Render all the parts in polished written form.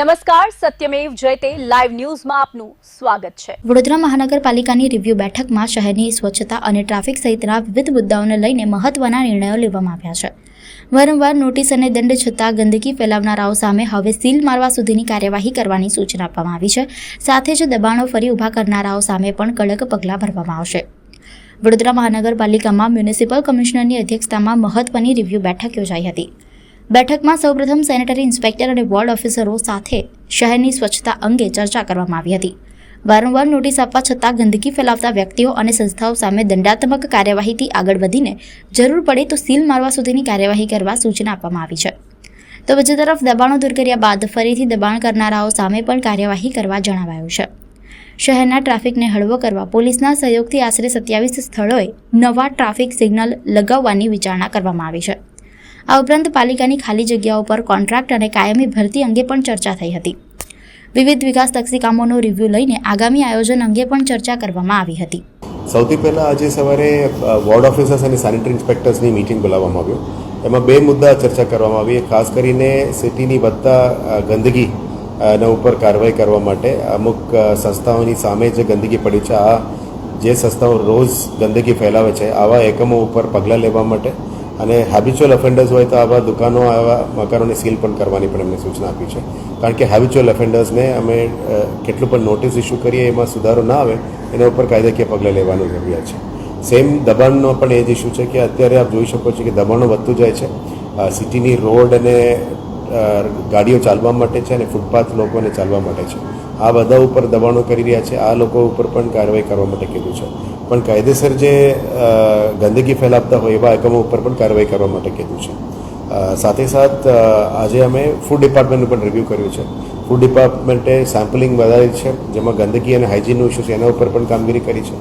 નમસ્કાર, સત્યમેવ જયતે લાઈવ ન્યૂઝમાં આપનું સ્વાગત છે। વડોદરા મહાનગરપાલિકાની રિવ્યુ બેઠકમાં શહેરની સ્વચ્છતા અને ટ્રાફિક સહિતના વિવિધ મુદ્દાઓને લઈને મહત્વના નિર્ણયો લેવામાં આવ્યા છે। વારંવાર નોટિસ અને દંડ છતાં ગંદકી ફેલાવનારાઓ સામે હવે સીલ મારવા સુધીની કાર્યવાહી કરવાની સૂચના આપવામાં આવી છે। સાથે જ દબાણો ફરી ઊભા કરનારાઓ સામે પણ કડક પગલાં ભરવામાં આવશે। વડોદરા મહાનગરપાલિકામાં મ્યુનિસિપલ કમિશનરની અધ્યક્ષતામાં મહત્વની રિવ્યુ બેઠક યોજાઈ હતી। બેઠકમાં સૌપ્રથમ સેનેટરી ઇન્સ્પેક્ટર અને વોર્ડ ઓફિસરો સાથે શહેરની સ્વચ્છતા અંગે ચર્ચા કરવામાં આવી હતી। વારંવાર નોટિસ આપવા છતાં ગંદકી ફેલાવતા વ્યક્તિઓ અને સંસ્થાઓ સામે દંડાત્મક કાર્યવાહીથી આગળ વધીને જરૂર પડે તો સીલ મારવા સુધીની કાર્યવાહી કરવા સૂચના આપવામાં આવી છે। તો બીજી તરફ દબાણો દૂર કર્યા બાદ ફરીથી દબાણ કરનારાઓ સામે પણ કાર્યવાહી કરવા જણાવાયું છે। શહેરના ટ્રાફિકને હળવો કરવા પોલીસના સહયોગથી આશરે 27 સ્થળોએ નવા ટ્રાફિક સિગ્નલ લગાવવાની વિચારણા કરવામાં આવી છે। આ ઉપરાંત પાલિકાની ખાલી જગ્યાઓ પર કોન્ટ્રાક્ટ અને કાયમી ભરતી અંગે પણ ચર્ચા થઈ હતી। વિવિધ વિકાસલક્ષી કામોનો રિવ્યુ લઈને આગામી આયોજન અંગે પણ ચર્ચા કરવામાં આવી હતી। સૌથી પહેલાં આજે સવારે વોર્ડ ઓફિસર્સ અને સેનેટરી ઇન્સ્પેક્ટર્સની મિટિંગ બોલાવવામાં આવ્યું। એમાં બે મુદ્દા ચર્ચા કરવામાં આવી। ખાસ કરીને સિટીની વધતા ગંદકી એના ઉપર કાર્યવાહી કરવા માટે અમુક સંસ્થાઓની સામે જે ગંદકી પડી છે, આ જે સંસ્થાઓ રોજ ગંદકી ફેલાવે છે આવા એકમો ઉપર પગલાં લેવા માટે અને હેબિચ્યુઅલ ઓફેન્ડર્સ હોય તો આવા દુકાનો આવા મકાનોને સીલ પણ કરવાની પણ એમને સૂચના આપી છે। કારણ કે હેબિચ્યુઅલ ઓફેન્ડર્સને અમે કેટલું પણ નોટિસ ઇસ્યુ કરીએ એમાં સુધારો ના આવે એના ઉપર કાયદાકીય પગલાં લેવાનું જરૂરિયાત છે। સેમ દબાણનો પણ એ જ ઇસ્યુ છે કે અત્યારે આપ જોઈ શકો છો કે દબાણો વધતું જાય છે। સિટીની રોડ અને ગાડીઓ ચાલવા માટે છે અને ફૂટપાથ લોકોને ચાલવા માટે છે। આ બધા ઉપર દબાણો કરી રહ્યા છે। આ લોકો ઉપર પણ કાર્યવાહી કરવા માટે કીધું છે, પણ કાયદેસર જે ગંદકી ફેલાવતા હોય એવા એકમો ઉપર પણ કાર્યવાહી કરવા માટે કીધું છે। સાથે સાથ આજે અમે ફૂડ ડિપાર્ટમેન્ટનું પણ રિવ્યૂ કર્યું છે। ફૂડ ડિપાર્ટમેન્ટે સેમ્પલિંગ વધારી છે, જેમાં ગંદકી અને હાઇજીનનો ઇસ્યુ છે એના ઉપર પણ કામગીરી કરી છે।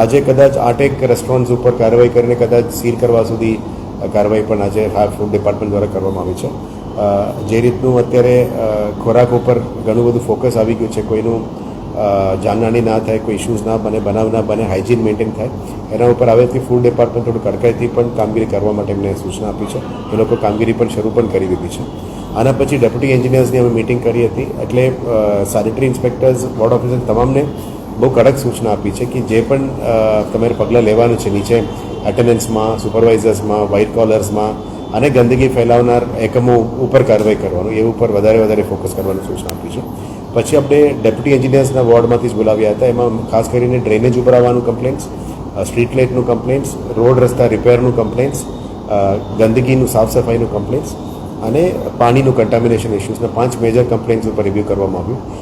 આજે કદાચ 8 રેસ્ટોરન્ટ્સ ઉપર કાર્યવાહી કરીને કદાચ સીલ કરવા સુધી કાર્યવાહી પણ આજે ફૂડ ડિપાર્ટમેન્ટ દ્વારા કરવામાં આવી છે। જે રીતનું અત્યારે ખોરાક ઉપર ઘણું બધું ફોકસ આવી ગયું છે, કોઈનું જાનહાની ના થાય, કોઈ ઇશ્યુઝ ના બને, બનાવ ના બને, હાઇજીન મેન્ટેન થાય, એના ઉપર હવેથી ફૂડ ડિપાર્ટમેન્ટ થોડું કડકાઈથી પણ કામગીરી કરવા માટે એમને સૂચના આપી છે। એ લોકો કામગીરી પણ શરૂ પણ કરી દીધી છે। આના પછી ડેપ્યુટી એન્જિનિયર્સની અમે મિટિંગ કરી હતી, એટલે સેનેટરી ઇન્સ્પેક્ટર્સ, વોર્ડ ઓફિસર તમામને બહુ કડક સૂચના આપી છે કે જે પણ તમારે પગલાં લેવાનું છે નીચે એટેન્ડન્સમાં, સુપરવાઇઝર્સમાં, વ્હાઇટ કોલર્સમાં અને ગંદકી ફેલાવનાર એકમો ઉપર કાર્યવાહી કરવાનું, એ ઉપર વધારે ફોકસ કરવાની સૂચના આપી છે। પછી આપણે ડેપ્યુટી એન્જિનિયર્સના વોર્ડમાંથી જ બોલાવ્યા હતા। એમાં ખાસ કરીને ડ્રેનેજ ઉપર આવવાનું કમ્પ્લેન્ટ્સ, સ્ટ્રીટ લાઇટનું કમ્પ્લેન્ટ્સ, રોડ રસ્તા રિપેરનું કમ્પ્લેન્ટ્સ, ગંદકીનું સાફ સફાઈનું કમ્પ્લેન્ટ્સ અને પાણીનું કન્ટામિનેશન ઇસ્યુઝના 5 મેજર કમ્પ્લેન્ટ્સ ઉપર રિવ્યૂ કરવામાં આવ્યું।